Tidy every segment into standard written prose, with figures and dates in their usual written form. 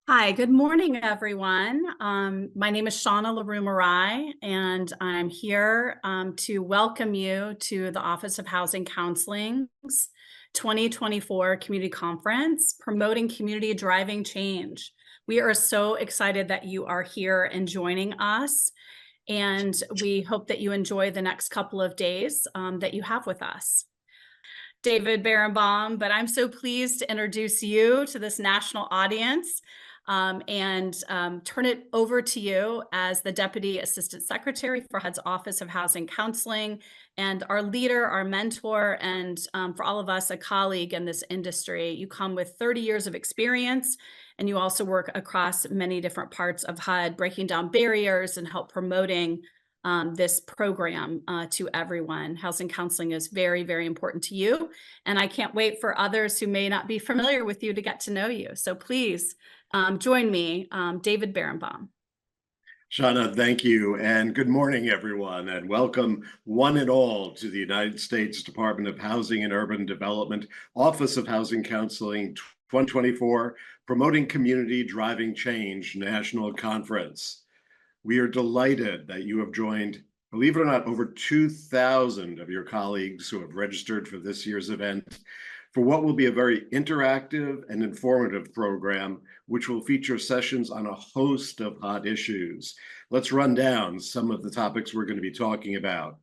Hi, good morning, everyone. My name is Shauna LaRue Marai, and I'm here to welcome you to the Office of Housing Counseling's 2024 Community Conference, Promoting Community Driving Change. We are so excited that you are here and joining us, and we hope that you enjoy the next couple of days that you have with us. David Berenbaum, but I'm so pleased to introduce you to this national audience and turn it over to you as the Deputy Assistant Secretary for HUD's Office of Housing Counseling and our leader, our mentor, and for all of us, a colleague in this industry. You come with 30 years of experience, and you also work across many different parts of HUD, breaking down barriers and help promoting this program to everyone. Housing counseling is very, very important to you, and I can't wait for others who may not be familiar with you to get to know you. So please join me, David Berenbaum. Shauna, thank you, and good morning, everyone, and welcome one and all to the United States Department of Housing and Urban Development Office of Housing Counseling 2024 Promoting Community Driving Change National Conference. We are delighted that you have joined, believe it or not, over 2,000 of your colleagues who have registered for this year's event for what will be a very interactive and informative program, which will feature sessions on a host of hot issues. Let's run down some of the topics we're going to be talking about.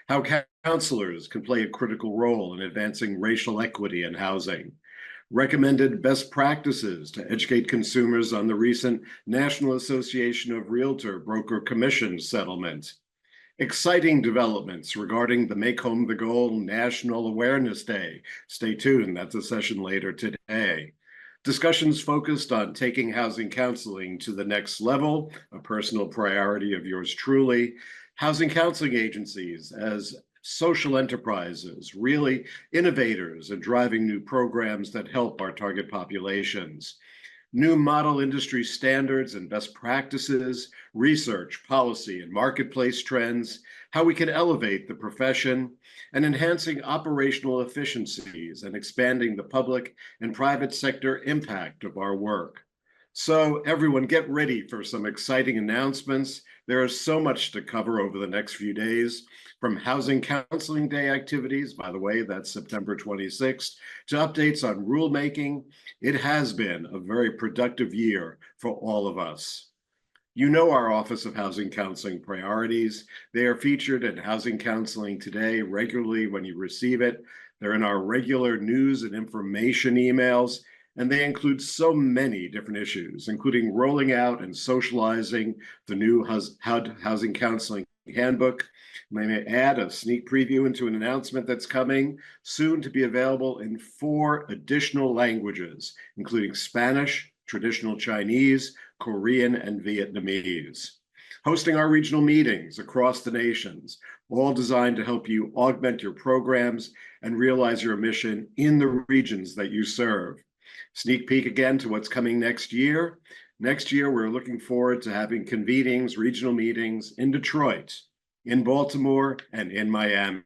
How counselors can play a critical role in advancing racial equity in housing. Recommended best practices to educate consumers on the recent National Association of Realtor Broker Commission settlement. Exciting developments regarding the Make Home the Goal National Awareness Day. Stay tuned, that's a session later today. Discussions focused on taking housing counseling to the next level, a personal priority of yours truly. Housing counseling agencies as social enterprises, really innovators and driving new programs that help our target populations. New model industry standards and best practices, research, policy, and marketplace trends, how we can elevate the profession, and enhancing operational efficiencies and expanding the public and private sector impact of our work. So everyone get ready for some exciting announcements. There is so much to cover over the next few days, from Housing Counseling Day activities, by the way, that's September 26th, to updates on rulemaking. It has been a very productive year for all of us. You know our Office of Housing Counseling priorities. They are featured in Housing Counseling Today regularly when you receive it. They're in our regular news and information emails, and they include so many different issues, including rolling out and socializing the new HUD Housing Counseling Handbook. I may add a sneak preview into an announcement that's coming soon to be available in 4 additional languages, including Spanish, traditional Chinese, Korean, and Vietnamese. Hosting our regional meetings across the nations, all designed to help you augment your programs and realize your mission in the regions that you serve. Sneak peek again to what's coming next year. Next year, we're looking forward to having convenings, regional meetings in Detroit, in Baltimore, and in Miami.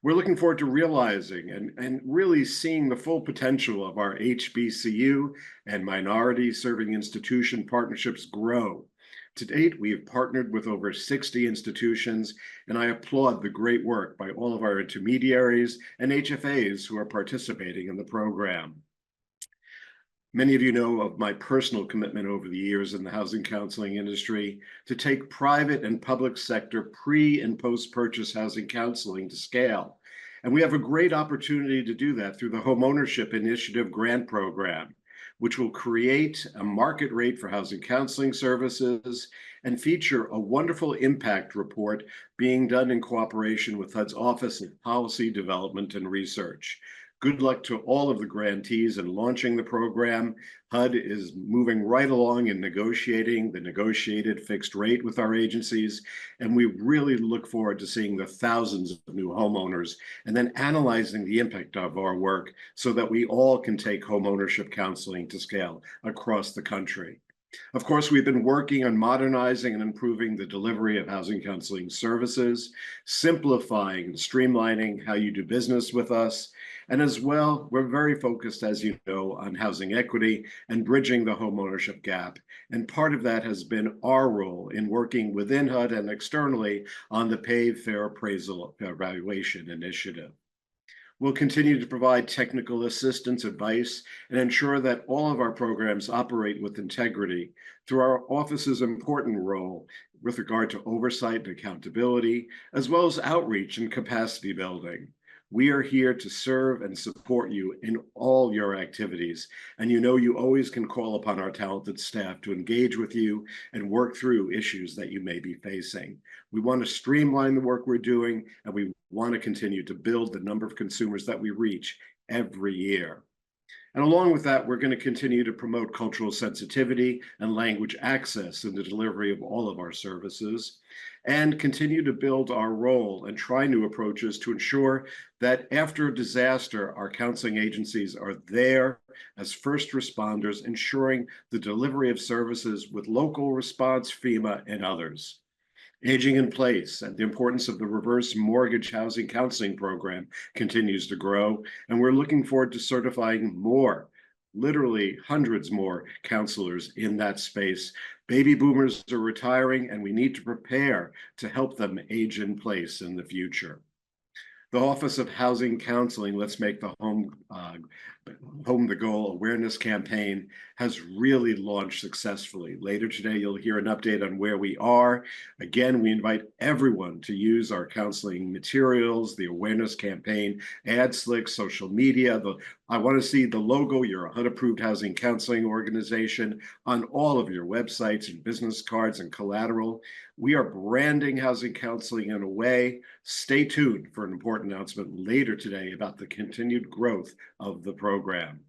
We're looking forward to realizing and really seeing the full potential of our HBCU and minority serving institution partnerships grow. To date, we have partnered with over 60 institutions, and I applaud the great work by all of our intermediaries and HFAs who are participating in the program. Many of you know of my personal commitment over the years in the housing counseling industry to take private and public sector pre- and post-purchase housing counseling to scale. And we have a great opportunity to do that through the Homeownership Initiative Grant Program, which will create a market rate for housing counseling services and feature a wonderful impact report being done in cooperation with HUD's Office of Policy Development and Research. Good luck to all of the grantees in launching the program. HUD is moving right along in negotiating the negotiated fixed rate with our agencies, and we really look forward to seeing the thousands of new homeowners and then analyzing the impact of our work so that we all can take homeownership counseling to scale across the country. Of course, we've been working on modernizing and improving the delivery of housing counseling services, simplifying and streamlining how you do business with us, And as well, we're very focused, as you know, on housing equity and bridging the homeownership gap. And part of that has been our role in working within HUD and externally on the Pave Fair Appraisal Evaluation Initiative. We'll continue to provide technical assistance, advice, and ensure that all of our programs operate with integrity through our office's important role with regard to oversight and accountability, as well as outreach and capacity building. We are here to serve and support you in all your activities, and you know you always can call upon our talented staff to engage with you and work through issues that you may be facing. We want to streamline the work we're doing, and we want to continue to build the number of consumers that we reach every year. And along with that, we're going to continue to promote cultural sensitivity and language access in the delivery of all of our services, and continue to build our role and try new approaches to ensure that after a disaster, our counseling agencies are there as first responders, ensuring the delivery of services with local response, FEMA, and others. Aging in place and the importance of the reverse mortgage housing counseling program continues to grow, and we're looking forward to certifying more, literally hundreds more counselors in that space. Baby boomers are retiring, and we need to prepare to help them age in place in the future. The Office of Housing Counseling, Let's Make the Home the Goal awareness campaign has really launched successfully. Later today, you'll hear an update on where we are. Again, we invite everyone to use our counseling materials, the awareness campaign, ad slicks, social media. I want to see the logo, you're a HUD-approved housing counseling organization, on all of your websites and business cards and collateral. We are branding housing counseling in a way. Stay tuned for an important announcement later today about the continued growth of the program.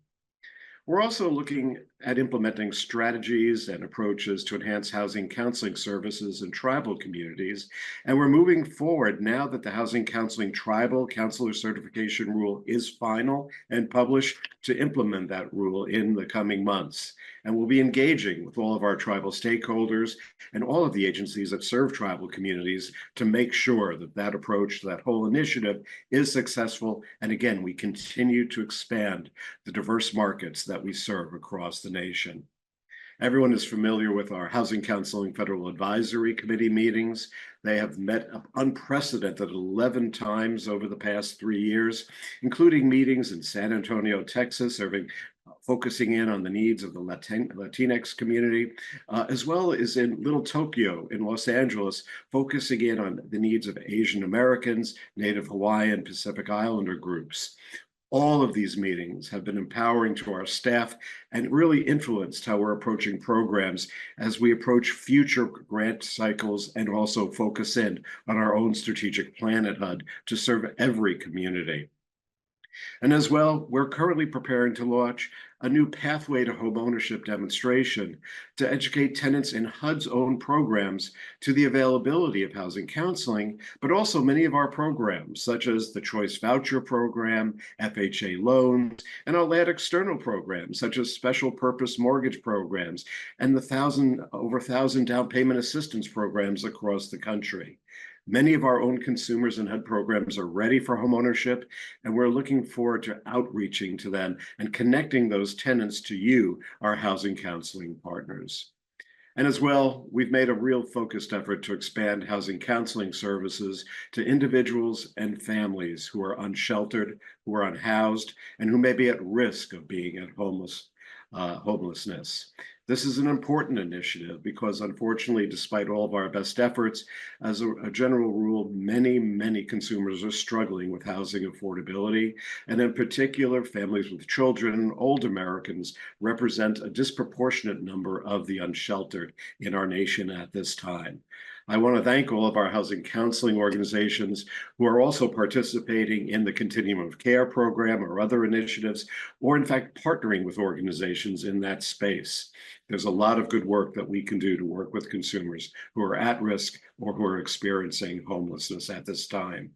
We're also looking at implementing strategies and approaches to enhance housing counseling services in tribal communities. And we're moving forward now that the Housing Counseling Tribal Counselor Certification Rule is final and published, to implement that rule in the coming months. And we'll be engaging with all of our tribal stakeholders and all of the agencies that serve tribal communities to make sure that that approach, that whole initiative, is successful. And again, we continue to expand the diverse markets that we serve across the nation. Everyone is familiar with our Housing Counseling Federal Advisory Committee meetings. They have met unprecedented 11 times over the past 3 years, including meetings in San Antonio, Texas, focusing in on the needs of the Latinx community, as well as in Little Tokyo in Los Angeles, focusing in on the needs of Asian Americans, Native Hawaiian, Pacific Islander groups. All of these meetings have been empowering to our staff and really influenced how we're approaching programs as we approach future grant cycles, and also focus in on our own strategic plan at HUD to serve every community. And as well, we're currently preparing to launch a new pathway to homeownership demonstration to educate tenants in HUD's own programs to the availability of housing counseling, but also many of our programs, such as the Choice Voucher Program, FHA loans, and our LAD external programs, such as special purpose mortgage programs, and the over 1,000 down payment assistance programs across the country. Many of our own consumers and HUD programs are ready for homeownership, and we're looking forward to outreaching to them and connecting those tenants to you, our housing counseling partners. And as well, we've made a real focused effort to expand housing counseling services to individuals and families who are unsheltered, who are unhoused, and who may be at risk of being at homelessness. This is an important initiative because, unfortunately, despite all of our best efforts, as a general rule, many consumers are struggling with housing affordability. And in particular, families with children, old Americans, represent a disproportionate number of the unsheltered in our nation at this time. I want to thank all of our housing counseling organizations who are also participating in the Continuum of Care program or other initiatives, or in fact, partnering with organizations in that space. There's a lot of good work that we can do to work with consumers who are at risk or who are experiencing homelessness at this time.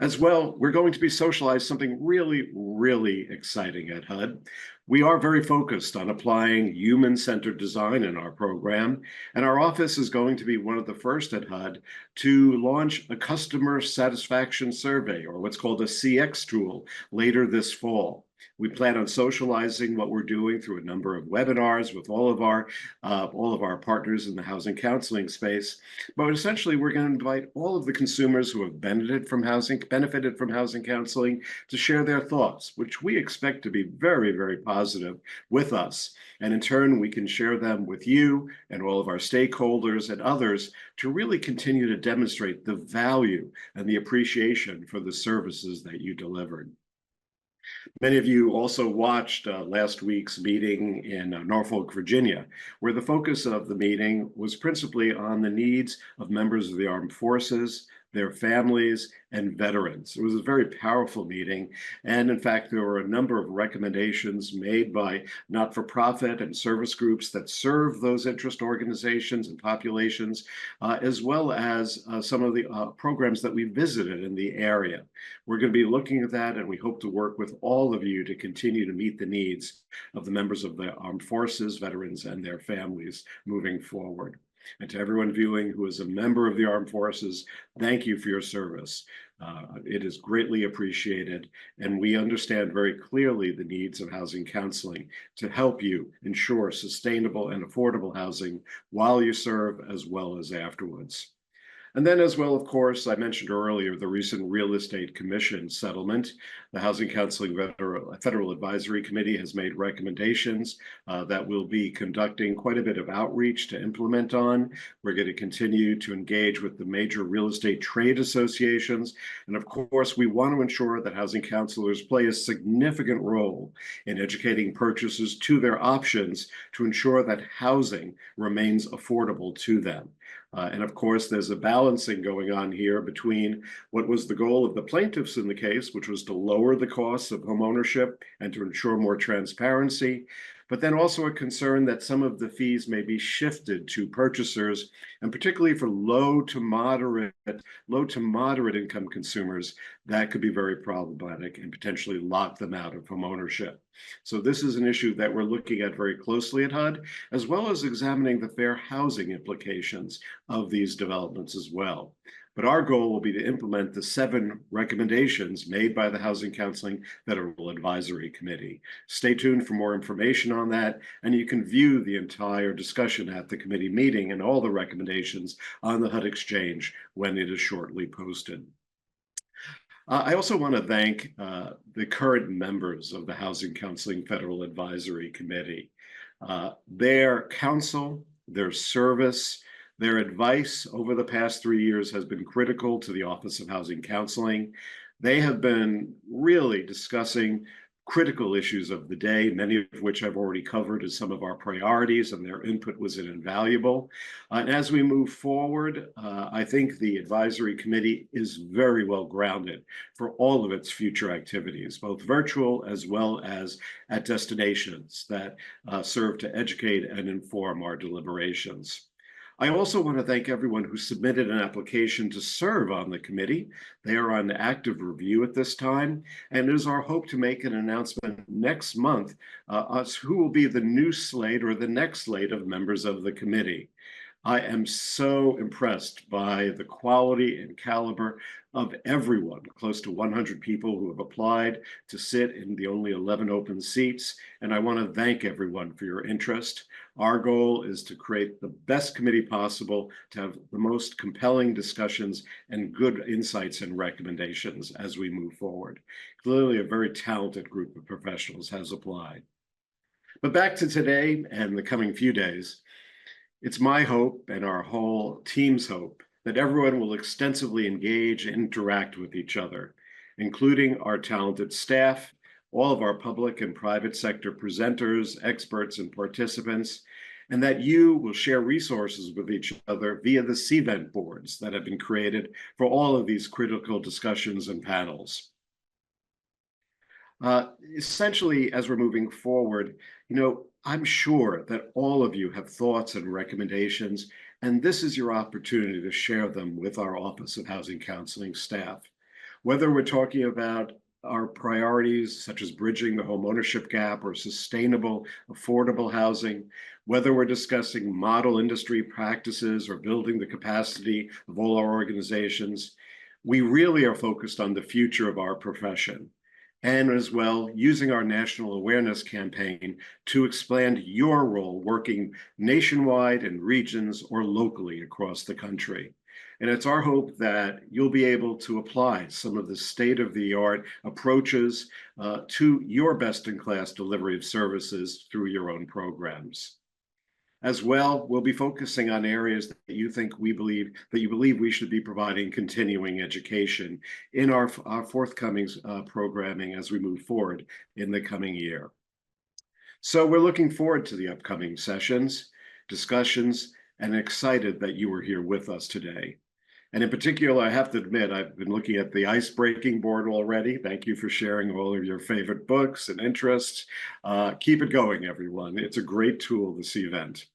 As well, we're going to be socialized something really, really exciting at HUD. We are very focused on applying human-centered design in our program, and our office is going to be one of the first at HUD to launch a customer satisfaction survey, or what's called a CX tool, later this fall. We plan on socializing what we're doing through a number of webinars with all of our partners in the housing counseling space. But essentially, we're going to invite all of the consumers who have benefited from housing counseling to share their thoughts, which we expect to be very, very positive with us. And in turn, we can share them with you and all of our stakeholders and others to really continue to demonstrate the value and the appreciation for the services that you delivered. Many of you also watched last week's meeting in Norfolk, Virginia, where the focus of the meeting was principally on the needs of members of the armed forces, their families, and veterans. It was a very powerful meeting. And in fact, there were a number of recommendations made by not-for-profit and service groups that serve those interest organizations and populations, as well as some of the programs that we visited in the area. We're going to be looking at that, and we hope to work with all of you to continue to meet the needs of the members of the armed forces, veterans, and their families moving forward. And to everyone viewing who is a member of the armed forces, thank you for your service. It is greatly appreciated, and we understand very clearly the needs of housing counseling to help you ensure sustainable and affordable housing while you serve as well as afterwards. And then as well, of course, I mentioned earlier the recent Real Estate Commission settlement. The Housing Counseling Federal Advisory Committee has made recommendations that we'll be conducting quite a bit of outreach to implement on. We're going to continue to engage with the major real estate trade associations. And of course, we want to ensure that housing counselors play a significant role in educating purchasers to their options to ensure that housing remains affordable to them. And of course, there's a balancing going on here between what was the goal of the plaintiffs in the case, which was to lower the costs of homeownership and to ensure more transparency, but then also a concern that some of the fees may be shifted to purchasers, and particularly for low to moderate income consumers, that could be very problematic and potentially lock them out of homeownership. So this is an issue that we're looking at very closely at HUD, as well as examining the fair housing implications of these developments as well. But our goal will be to implement the 7 recommendations made by the Housing Counseling Federal Advisory Committee. Stay tuned for more information on that, and you can view the entire discussion at the committee meeting and all the recommendations on the HUD Exchange when it is shortly posted. I also want to thank the current members of the Housing Counseling Federal Advisory Committee. Their counsel, their service, their advice over the past 3 years has been critical to the Office of Housing Counseling. They have been really discussing critical issues of the day, many of which I've already covered as some of our priorities, and their input was invaluable. And as we move forward, I think the advisory committee is very well grounded for all of its future activities, both virtual as well as at destinations that serve to educate and inform our deliberations. I also want to thank everyone who submitted an application to serve on the committee. They are on active review at this time, and it is our hope to make an announcement next month as who will be the new slate or the next slate of members of the committee. I am so impressed by the quality and caliber of everyone, close to 100 people who have applied to sit in the only 11 open seats, and I want to thank everyone for your interest. Our goal is to create the best committee possible, to have the most compelling discussions and good insights and recommendations as we move forward. Clearly, a very talented group of professionals has applied. But back to today and the coming few days. It's my hope and our whole team's hope that everyone will extensively engage and interact with each other, including our talented staff, all of our public and private sector presenters, experts, and participants, and that you will share resources with each other via the CVent boards that have been created for all of these critical discussions and panels. Essentially, as we're moving forward, I'm sure that all of you have thoughts and recommendations, and this is your opportunity to share them with our Office of Housing Counseling staff. Whether we're talking about our priorities, such as bridging the homeownership gap or sustainable, affordable housing, whether we're discussing model industry practices or building the capacity of all our organizations, we really are focused on the future of our profession. And as well, using our national awareness campaign to expand your role working nationwide in regions or locally across the country. And it's our hope that you'll be able to apply some of the state-of-the-art approaches to your best-in-class delivery of services through your own programs. As well, we'll be focusing on areas that you believe we should be providing continuing education in our forthcoming programming as we move forward in the coming year. So we're looking forward to the upcoming sessions, discussions, and excited that you are here with us today. And in particular, I have to admit, I've been looking at the ice-breaking board already. Thank you for sharing all of your favorite books and interests. Keep it going, everyone. It's a great tool, this event.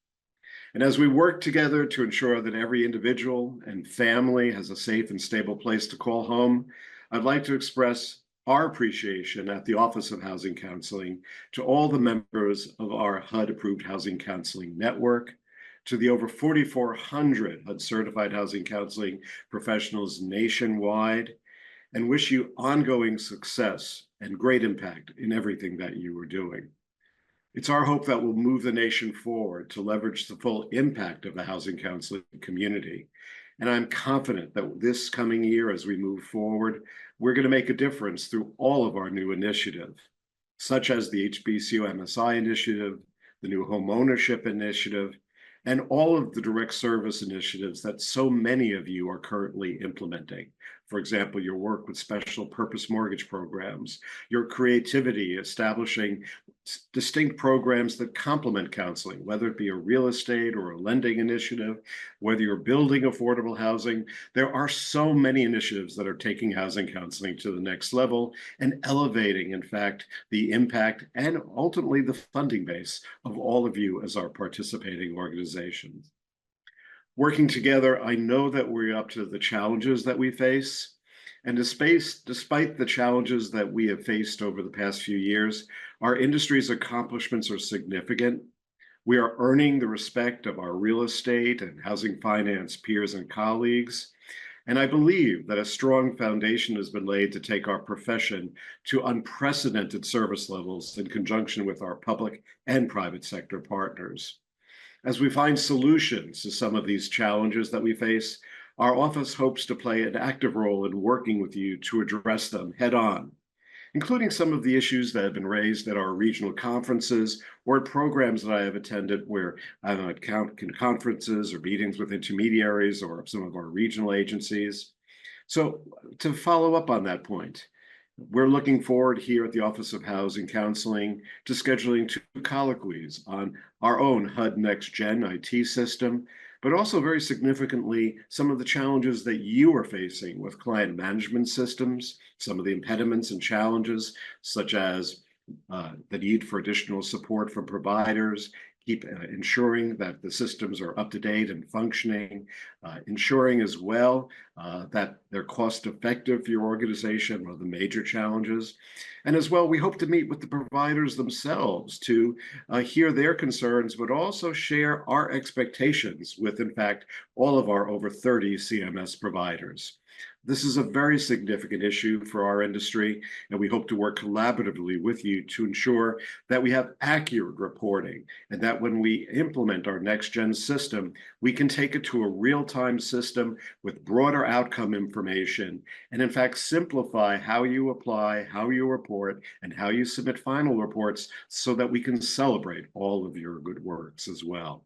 And as we work together to ensure that every individual and family has a safe and stable place to call home, I'd like to express our appreciation at the Office of Housing Counseling to all the members of our HUD-approved Housing Counseling Network, to the over 4,400 HUD certified housing counseling professionals nationwide, and wish you ongoing success and great impact in everything that you are doing. It's our hope that we'll move the nation forward to leverage the full impact of the housing counseling community. And I'm confident that this coming year, as we move forward, we're going to make a difference through all of our new initiatives, such as the HBCU MSI initiative, the new homeownership initiative, and all of the direct service initiatives that so many of you are currently implementing. For example, your work with special purpose mortgage programs, your creativity establishing distinct programs that complement counseling, whether it be a real estate or a lending initiative, whether you're building affordable housing. There are so many initiatives that are taking housing counseling to the next level and elevating, in fact, the impact and ultimately the funding base of all of you as our participating organizations. Working together, I know that we're up to the challenges that we face. And despite the challenges that we have faced over the past few years, our industry's accomplishments are significant. We are earning the respect of our real estate and housing finance peers and colleagues. And I believe that a strong foundation has been laid to take our profession to unprecedented service levels in conjunction with our public and private sector partners. As we find solutions to some of these challenges that we face, our office hopes to play an active role in working with you to address them head on, including some of the issues that have been raised at our regional conferences or at programs that I have attended where I'm at conferences or meetings with intermediaries or some of our regional agencies. So to follow up on that point, we're looking forward here at the Office of Housing Counseling to scheduling 2 colloquies on our own HUD Next Gen IT system, but also very significantly, some of the challenges that you are facing with client management systems, some of the impediments and challenges, such as the need for additional support from providers, keep ensuring that the systems are up to date and functioning, ensuring as well that they're cost effective for your organization, one of the major challenges. And as well, we hope to meet with the providers themselves to hear their concerns, but also share our expectations with, in fact, all of our over 30 CMS providers. This is a very significant issue for our industry, and we hope to work collaboratively with you to ensure that we have accurate reporting and that when we implement our next-gen system, we can take it to a real-time system with broader outcome information and, in fact, simplify how you apply, how you report, and how you submit final reports so that we can celebrate all of your good works as well.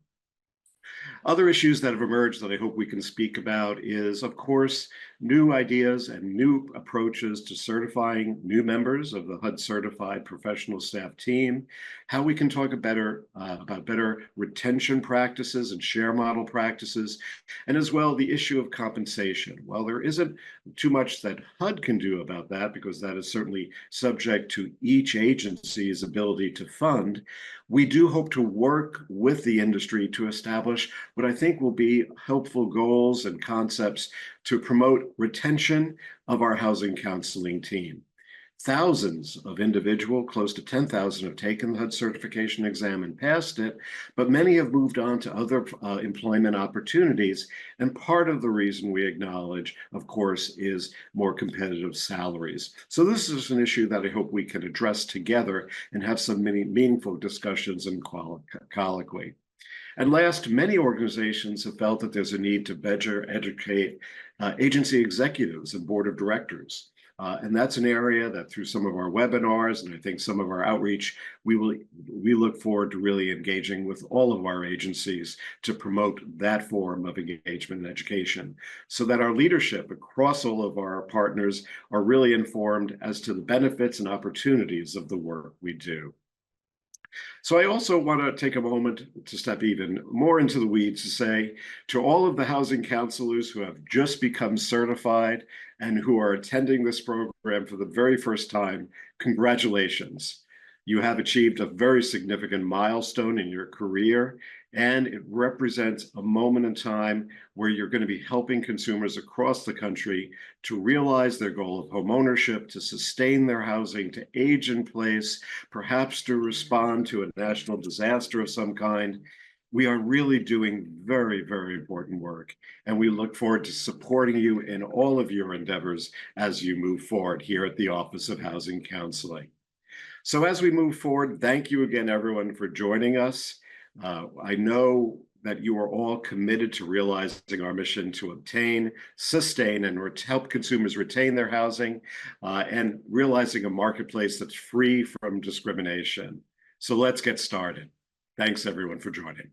Other issues that have emerged that I hope we can speak about is, of course, new ideas and new approaches to certifying new members of the HUD certified professional staff team, how we can talk about better retention practices and share model practices, and as well the issue of compensation. While there isn't too much that HUD can do about that, because that is certainly subject to each agency's ability to fund, we do hope to work with the industry to establish establish what I think will be helpful goals and concepts to promote retention of our housing counseling team. Thousands of individuals, close to 10,000, have taken the HUD certification exam and passed it, but many have moved on to other employment opportunities. And part of the reason we acknowledge, of course, is more competitive salaries. So this is an issue that I hope we can address together and have some meaningful discussions and colloquy. And last, many organizations have felt that there's a need to better educate agency executives and board of directors. And that's an area that through some of our webinars and I think some of our outreach, we look forward to really engaging with all of our agencies to promote that form of engagement and education so that our leadership across all of our partners are really informed as to the benefits and opportunities of the work we do. So I also want to take a moment to step even more into the weeds to say to all of the housing counselors who have just become certified and who are attending this program for the very first time, congratulations. You have achieved a very significant milestone in your career, and it represents a moment in time where you're going to be helping consumers across the country to realize their goal of homeownership, to sustain their housing, to age in place, perhaps to respond to a national disaster of some kind. We are really doing very, very important work, and we look forward to supporting you in all of your endeavors as you move forward here at the Office of Housing Counseling. So as we move forward, thank you again, everyone, for joining us. I know that you are all committed to realizing our mission to obtain, sustain, and help consumers retain their housing and realizing a marketplace that's free from discrimination. So let's get started. Thanks, everyone, for joining.